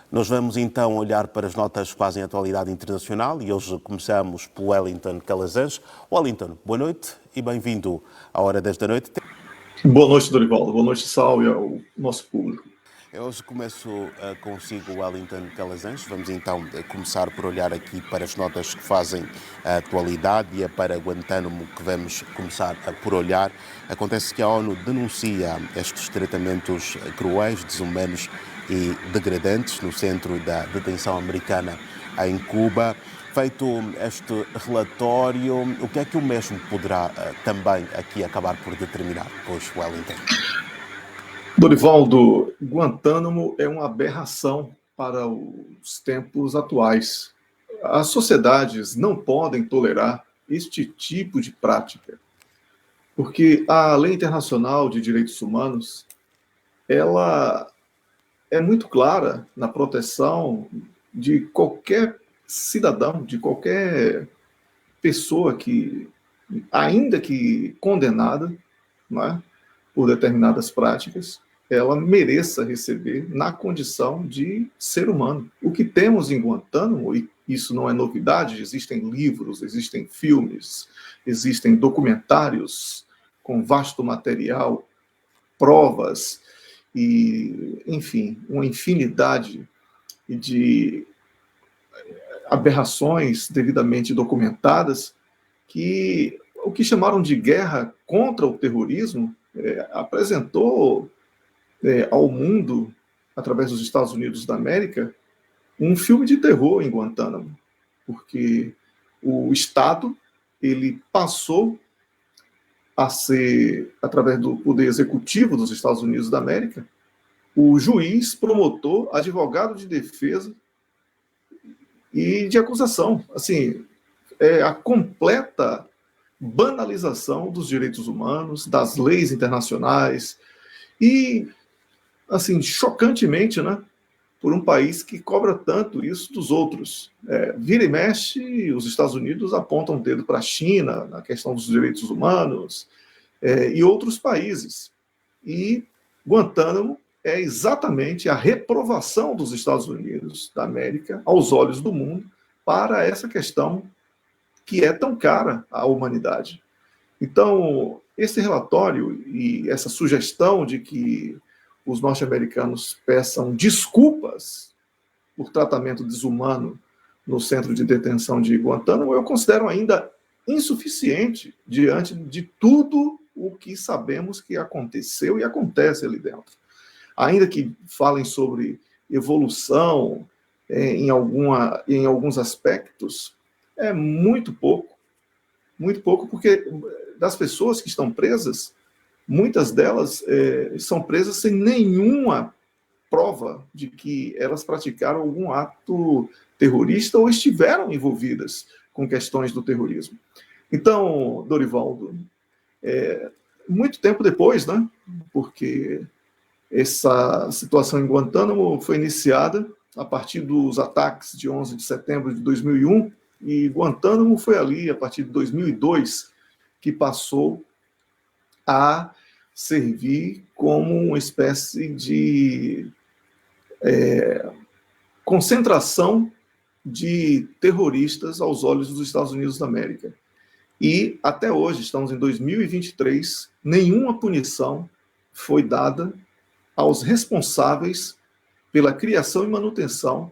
Nós vamos então olhar para as notas que fazem a atualidade internacional e hoje começamos por Wellington Calazans. Wellington, boa noite e bem-vindo à Hora 10 da noite. Boa noite, Dorivaldo. Boa noite, Sal, e ao nosso público. Eu hoje começo consigo, Wellington Calazans. Vamos então começar por olhar aqui para as notas que fazem a atualidade e é para Guantánamo que vamos começar por olhar. Acontece que a ONU denuncia estes tratamentos cruéis, desumanos e degradantes no centro da detenção americana em Cuba. Feito este relatório, o que é que o mesmo poderá também aqui acabar por determinar? Pois, Wellington. Dorivaldo, Guantánamo é uma aberração para os tempos atuais. As sociedades não podem tolerar este tipo de prática, porque a Lei Internacional de Direitos Humanos, ela é muito clara na proteção de qualquer cidadão, de qualquer pessoa que, ainda que condenada, não é, por determinadas práticas, ela mereça receber na condição de ser humano. O que temos em Guantánamo, e isso não é novidade, existem livros, existem filmes, existem documentários com vasto material, provas e, enfim, uma infinidade de aberrações devidamente documentadas que o que chamaram de guerra contra o terrorismo apresentou ao mundo, através dos Estados Unidos da América, um filme de terror em Guantánamo, porque o Estado ele passou a ser, através do poder executivo dos Estados Unidos da América, o juiz, promotor, advogado de defesa e de acusação. Assim, é a completa banalização dos direitos humanos, das leis internacionais e, assim, chocantemente, né, por um país que cobra tanto isso dos outros. Vira e mexe, os Estados Unidos apontam o dedo para a China na questão dos direitos humanos e outros países. E Guantánamo é exatamente a reprovação dos Estados Unidos da América aos olhos do mundo para essa questão que é tão cara à humanidade. Então, esse relatório e essa sugestão de que os norte-americanos peçam desculpas por tratamento desumano no centro de detenção de Guantánamo, eu considero ainda insuficiente diante de tudo o que sabemos que aconteceu e acontece ali dentro. Ainda que falem sobre evolução em alguns aspectos, é muito pouco, porque das pessoas que estão presas, muitas delas são presas sem nenhuma prova de que elas praticaram algum ato terrorista ou estiveram envolvidas com questões do terrorismo. Então, Dorivaldo, muito tempo depois, né, porque essa situação em Guantánamo foi iniciada a partir dos ataques de 11 de setembro de 2001, e Guantánamo foi ali, a partir de 2002, que passou a servir como uma espécie de concentração de terroristas aos olhos dos Estados Unidos da América. E até hoje, estamos em 2023, nenhuma punição foi dada aos responsáveis pela criação e manutenção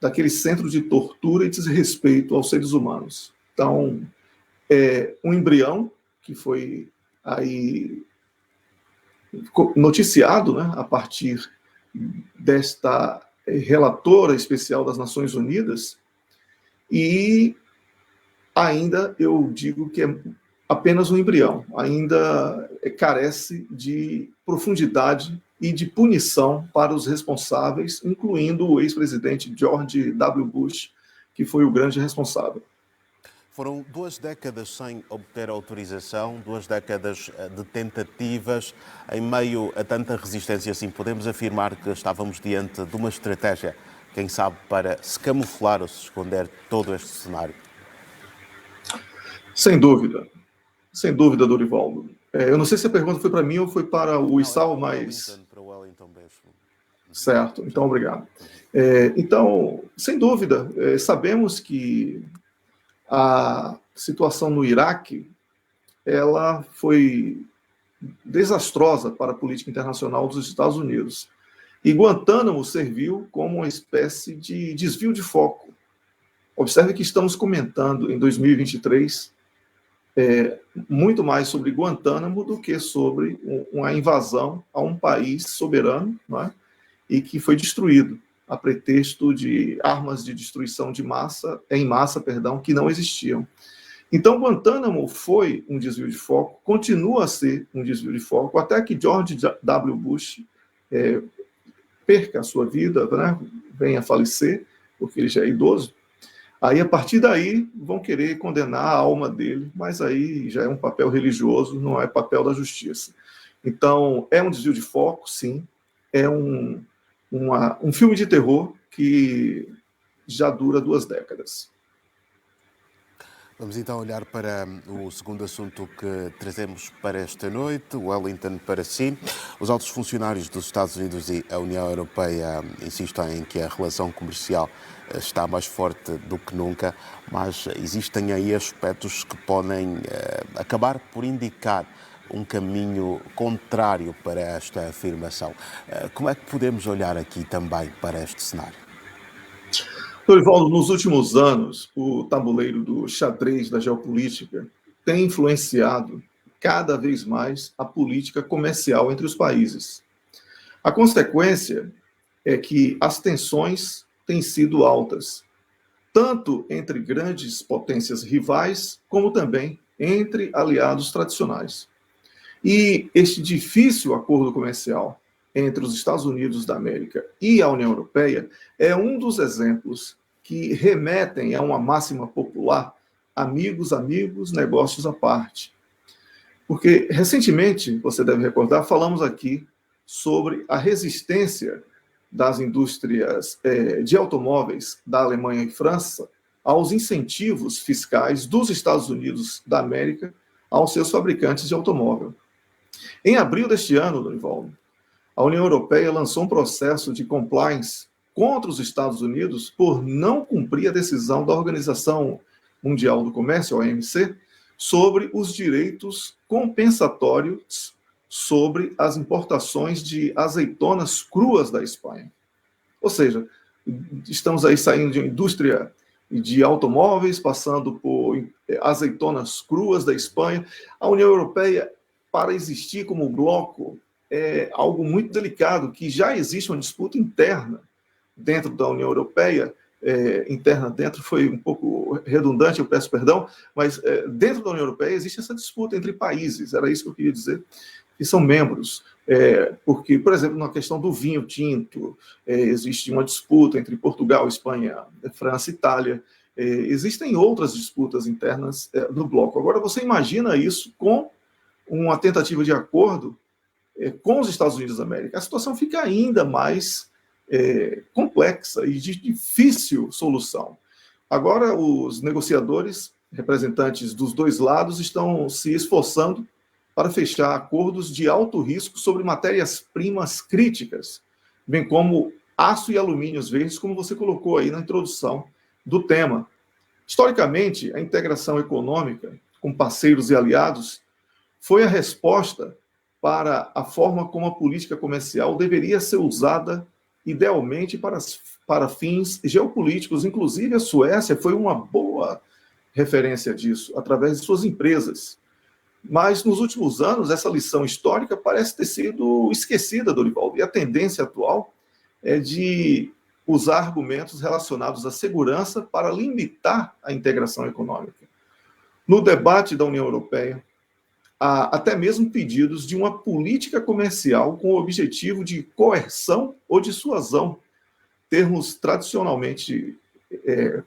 daquele centro de tortura e desrespeito aos seres humanos. Então, um embrião que foi aí noticiado, né, a partir desta relatora especial das Nações Unidas, e ainda eu digo que é apenas um embrião, ainda carece de profundidade e de punição para os responsáveis, incluindo o ex-presidente George W. Bush, que foi o grande responsável. Foram 2 décadas sem obter autorização, 2 décadas de tentativas, em meio a tanta resistência, assim, podemos afirmar que estávamos diante de uma estratégia, quem sabe, para se camuflar ou se esconder todo este cenário? Sem dúvida, Dorivaldo. Eu não sei se a pergunta foi para mim ou foi para o Issal, mas... Para o Wellington mesmo. Certo, então obrigado. Então, sem dúvida, sabemos que a situação no Iraque ela foi desastrosa para a política internacional dos Estados Unidos. E Guantánamo serviu como uma espécie de desvio de foco. Observe que estamos comentando em 2023 muito mais sobre Guantánamo do que sobre uma invasão a um país soberano, não é? E que foi destruído a pretexto de armas de destruição em massa, que não existiam. Então, Guantánamo foi um desvio de foco, continua a ser um desvio de foco, até que George W. Bush perca a sua vida, né? Venha a falecer, porque ele já é idoso. Aí, a partir daí, vão querer condenar a alma dele, mas aí já é um papel religioso, não é papel da justiça. Então, é um desvio de foco, sim. É um filme de terror que já dura 2 décadas. Vamos então olhar para o segundo assunto que trazemos para esta noite, Wellington para si. Os altos funcionários dos Estados Unidos e a União Europeia insistem em que a relação comercial está mais forte do que nunca, mas existem aí aspectos que podem acabar por indicar um caminho contrário para esta afirmação. Como é que podemos olhar aqui também para este cenário? Dorival, nos últimos anos, o tabuleiro do xadrez da geopolítica tem influenciado cada vez mais a política comercial entre os países. A consequência é que as tensões têm sido altas, tanto entre grandes potências rivais, como também entre aliados tradicionais. E este difícil acordo comercial entre os Estados Unidos da América e a União Europeia é um dos exemplos que remetem a uma máxima popular: amigos, amigos, negócios à parte. Porque, recentemente, você deve recordar, falamos aqui sobre a resistência das indústrias de automóveis da Alemanha e França aos incentivos fiscais dos Estados Unidos da América aos seus fabricantes de automóvel. Em abril deste ano, Dorival, a União Europeia lançou um processo de compliance contra os Estados Unidos por não cumprir a decisão da Organização Mundial do Comércio, a OMC, sobre os direitos compensatórios sobre as importações de azeitonas cruas da Espanha. Ou seja, estamos aí saindo de uma indústria de automóveis, passando por azeitonas cruas da Espanha. A União Europeia, para existir como bloco, é algo muito delicado, que já existe uma disputa interna dentro da União Europeia, interna dentro foi um pouco redundante, eu peço perdão, mas dentro da União Europeia existe essa disputa entre países, era isso que eu queria dizer, que são membros, porque, por exemplo, na questão do vinho tinto, existe uma disputa entre Portugal, Espanha, França e Itália, existem outras disputas internas no bloco. Agora, você imagina isso com uma tentativa de acordo com os Estados Unidos da América, a situação fica ainda mais complexa e de difícil solução. Agora, os negociadores, representantes dos dois lados, estão se esforçando para fechar acordos de alto risco sobre matérias-primas críticas, bem como aço e alumínios verdes, como você colocou aí na introdução do tema. Historicamente, a integração econômica com parceiros e aliados foi a resposta para a forma como a política comercial deveria ser usada idealmente para fins geopolíticos. Inclusive, a Suécia foi uma boa referência disso, através de suas empresas. Mas, nos últimos anos, essa lição histórica parece ter sido esquecida, Dorival, e a tendência atual é de usar argumentos relacionados à segurança para limitar a integração econômica. No debate da União Europeia, há até mesmo pedidos de uma política comercial com o objetivo de coerção ou dissuasão, termos tradicionalmente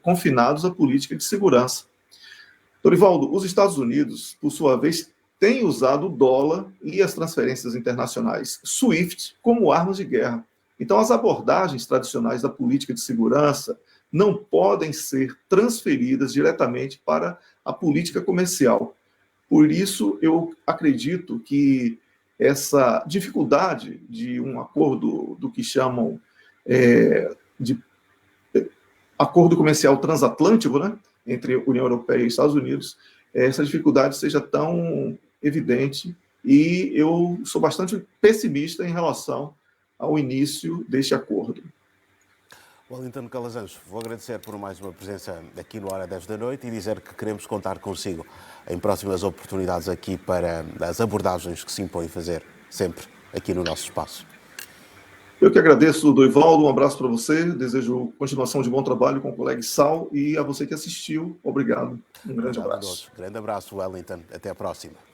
confinados à política de segurança. Dorivaldo, os Estados Unidos, por sua vez, têm usado o dólar e as transferências internacionais SWIFT como armas de guerra. Então, as abordagens tradicionais da política de segurança não podem ser transferidas diretamente para a política comercial. Por isso, eu acredito que essa dificuldade de um acordo do que chamam de acordo comercial transatlântico, né, entre União Europeia e Estados Unidos, essa dificuldade seja tão evidente, e eu sou bastante pessimista em relação ao início deste acordo. Wellington Calazans, vou agradecer por mais uma presença aqui no Hora 10 da noite e dizer que queremos contar consigo em próximas oportunidades aqui para as abordagens que se impõem fazer sempre aqui no nosso espaço. Eu que agradeço, Dorivaldo, um abraço para você, desejo continuação de bom trabalho com o colega Sal, e a você que assistiu, obrigado. Um grande abraço. Grande abraço, Wellington. Até a próxima.